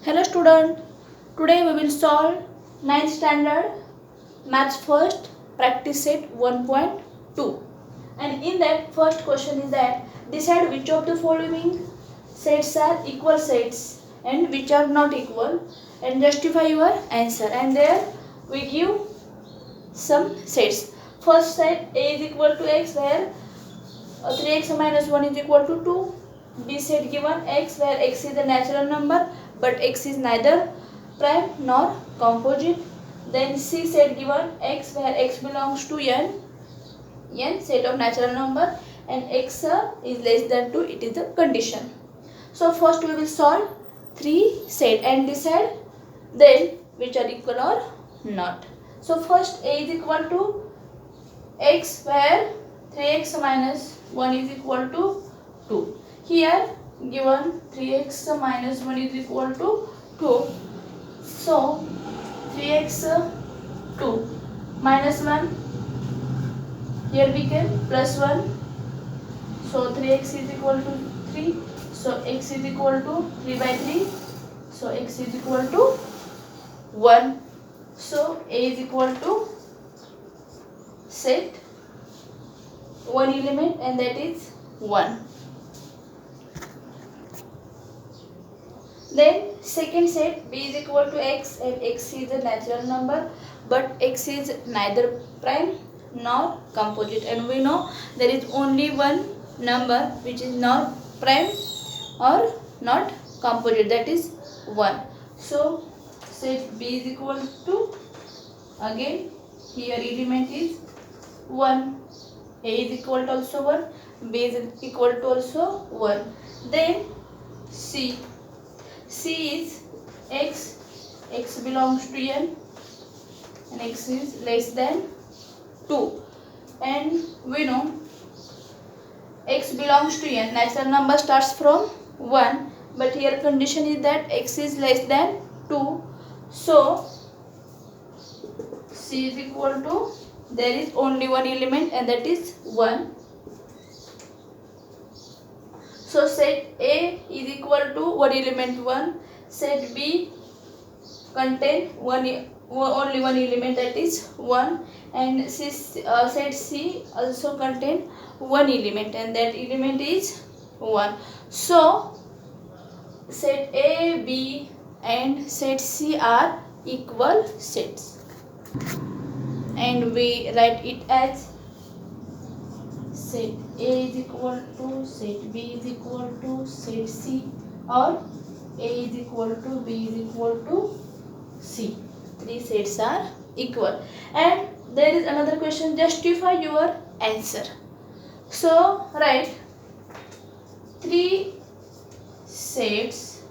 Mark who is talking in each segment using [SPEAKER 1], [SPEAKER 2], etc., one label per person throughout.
[SPEAKER 1] Hello student, today we will solve 9th standard maths first practice set 1.2, and in that first question is that decide which of the following sets are equal sets and which are not equal and justify your answer, and there we give some sets. First set A is equal to x where 3x minus 1 is equal to 2. B set given x where x is a natural number but x is neither prime nor composite. Then C set given x where x belongs to n set of natural number and x is less than 2, it is the condition. So first we will solve three set and decide then which are equal or not. So first A is equal to x where 3x minus 1 is equal to 2. Here given 3x minus 1 is equal to 2. So 3x 2 minus 1 here became plus 1. So 3x is equal to 3. So x is equal to 3 by 3. So x is equal to 1. So A is equal to set one element and that is 1. Then second set B is equal to x and x is a natural number but x is neither prime nor composite, and we know there is only one number which is not prime or not composite, that is 1. So set B is equal to, again here element is 1. A is equal to also 1, B is equal to also 1. Then C is x belongs to n and x is less than 2, and we know x belongs to n, natural number starts from 1 but here condition is that x is less than 2. So C is equal to, there is only one element and that is 1. So set A is equal to one element 1, set B contain only one element that is 1, and set C also contain one element and that element is 1. So set A, B and set C are equal sets and we write it as set A is equal to set B is equal to set C, or A is equal to B is equal to C. Three sets are equal. And there is another question, justify your answer. So write three sets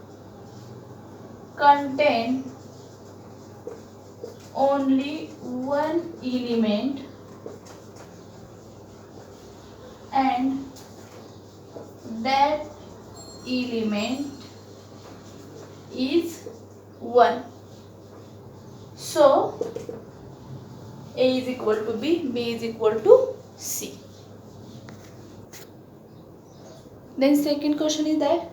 [SPEAKER 1] contain only one element and that element is 1. So A is equal to B, B is equal to C. Then second question is that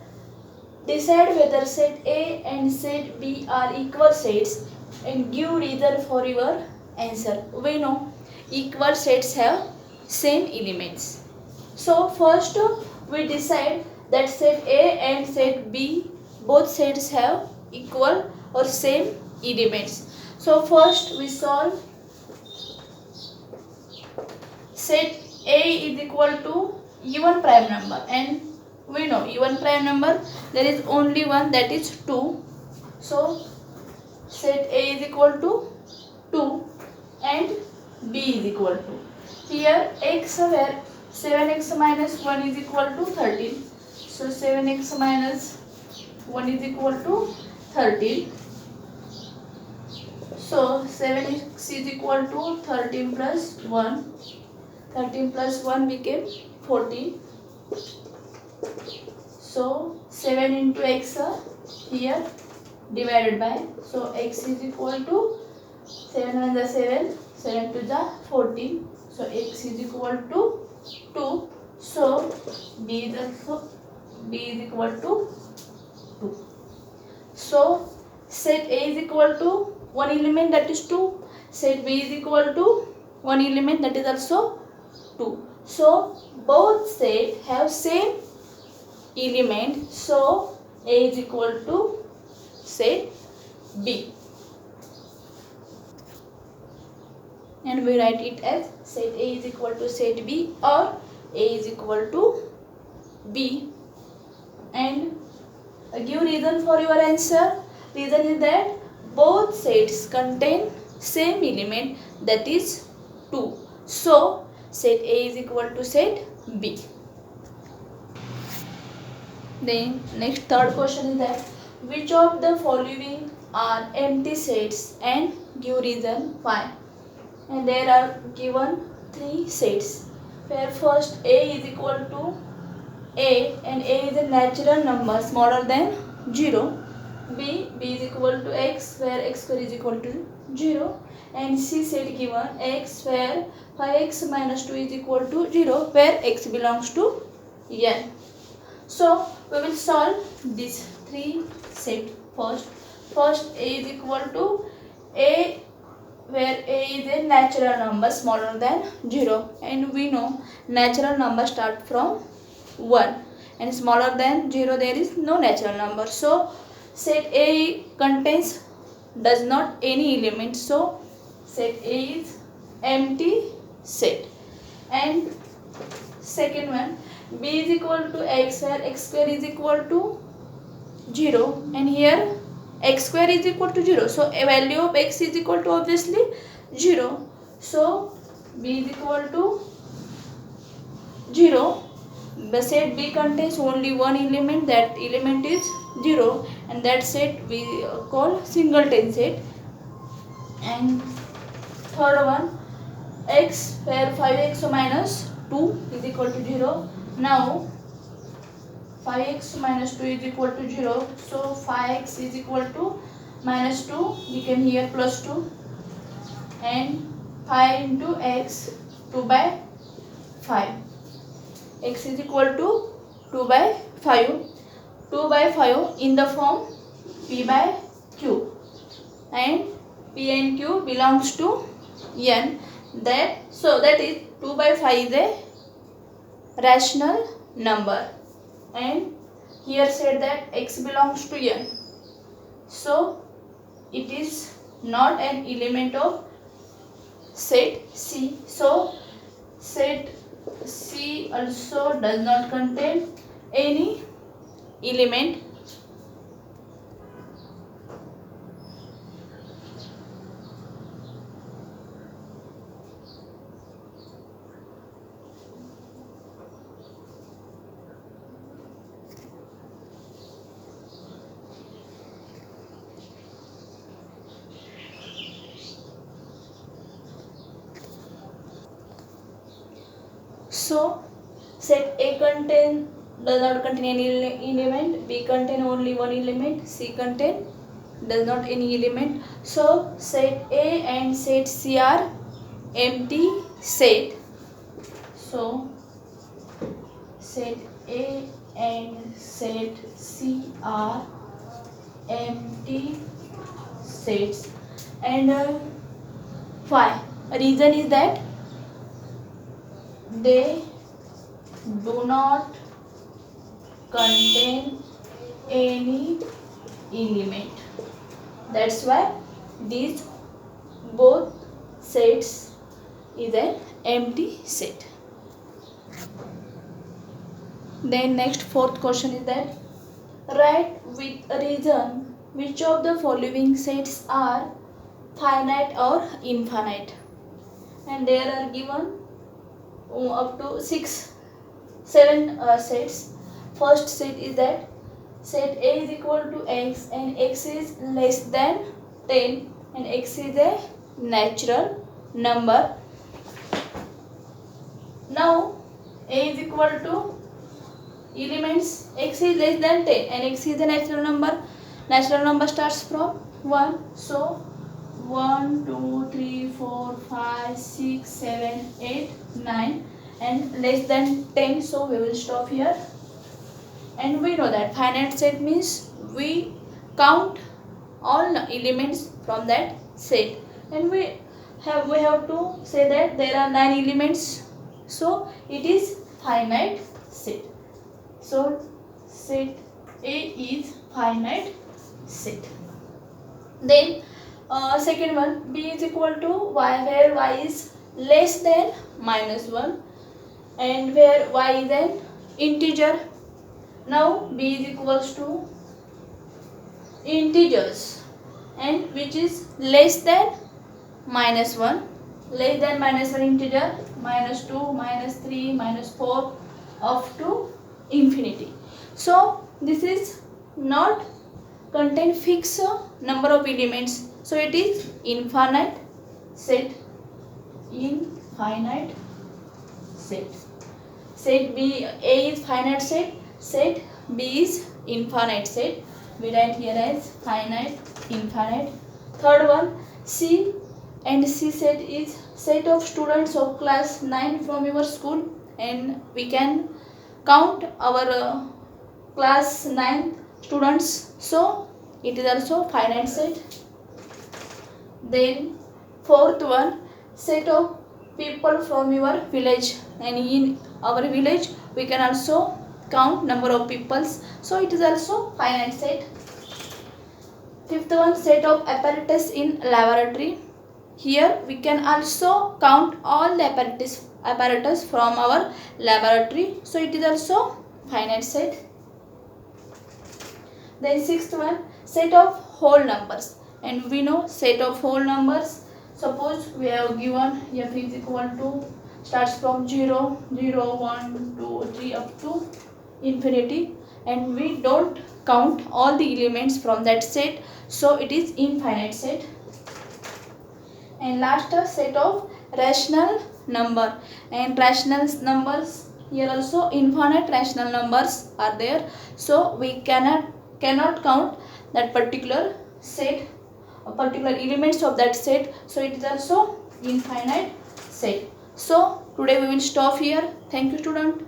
[SPEAKER 1] decide whether set A and set B are equal sets and give reason for your answer. We know equal sets have same elements. So first we decide that set A and set B both sets have equal or same elements. So first we solve set A is equal to even prime number, and we know even prime number there is only one, that is 2. So set A is equal to 2 and B is equal to, here x where 7x minus 1 is equal to 13. So 7x minus 1 is equal to 13. So 7x is equal to 13 plus 1. 13 plus 1 became 14. So 7 into x here divided by, so x is equal to 7 1 the 7, 7 to the 14. So x is equal to 2. So B is equal to 2. So set A is equal to one element, that is 2. Set B is equal to one element, that is also 2. So both set have same element. So A is equal to set B. And we write it as set A is equal to set B, or A is equal to B. And give reason for your answer. Reason is that both sets contain same element, that is 2. So set A is equal to set B. Then next third question is that which of the following are empty sets and give reason why. And there are given 3 sets, where first A is equal to A, and A is a natural number smaller than 0. B is equal to X, where X square is equal to 0. And C set given X, where 5X minus 2 is equal to 0, where X belongs to N. So we will solve these 3 set first. First A is equal to A, where A is a natural number smaller than 0, and we know natural number start from 1, and smaller than 0 there is no natural number. So set A contains does not any element, so set A is empty set. And second one, B is equal to X, where X square is equal to 0, and here X square is equal to 0, so a value of X is equal to obviously 0. So B is equal to 0. The set B contains only one element, that element is 0, and that set we call singleton set. And third one, X, where 5X minus 2 is equal to 0. Now 5X minus 2 is equal to 0, so 5X is equal to minus 2, we can here plus 2, and 5 into X, 2 by 5. X is equal to 2 by 5. 2 by 5 in the form P by Q, and P and Q belongs to N. That is 2 by 5 is a rational number, and here said that X belongs to N, so it is not an element of set C. So set C also does not contain any element. So set A does not contain any element, B contain only one element, C contain does not any element. So set A and set C are empty set. So set A and set C are empty sets. And why? Reason is that they do not contain any element. That's why these both sets is an empty set. Then next fourth question is that write with a reason which of the following sets are finite or infinite. And there are given up to 7 sets. First set is that set A is equal to X, and X is less than 10, and X is a natural number. Now A is equal to elements, X is less than 10 and X is a natural number. Natural number starts from 1, so 1, 2, 3, 4, 5, 6, 7, 8, 9, and less than 10, so we will stop here. And we know that finite set means we count all elements from that set, and we have to say that there are 9 elements, so it is finite set. So set A is finite set. Then second one, B is equal to y, where y is less than -1 and where y is an integer. Now B is equals to integers and which is less than -1, less than -1 integer, -2, -3, -4 up to infinity. So this is not contain fixed number of elements, so it is infinite set. Infinite set. Set B, A is finite set, set B is infinite set. We write here as finite, infinite. Third one, C and C set is set of students of class 9 from your school, and we can count our class 9 students, so it is also finite set. Then fourth one, set of people from your village, and in our village we can also count number of peoples, so it is also finite set. Fifth one, set of apparatus in laboratory. Here we can also count all the apparatus from our laboratory, so it is also finite set. Then sixth one, set of whole numbers, and we know set of whole numbers, suppose we have given f is equal to starts from 0, 0, 1, 2, 3 up to infinity, and we don't count all the elements from that set, so it is infinite set. And last, set of rational number, and rational numbers, here also infinite rational numbers are there, so we cannot count that particular set, particular elements of that set, so it is also infinite set. So today we will stop here. Thank you, student.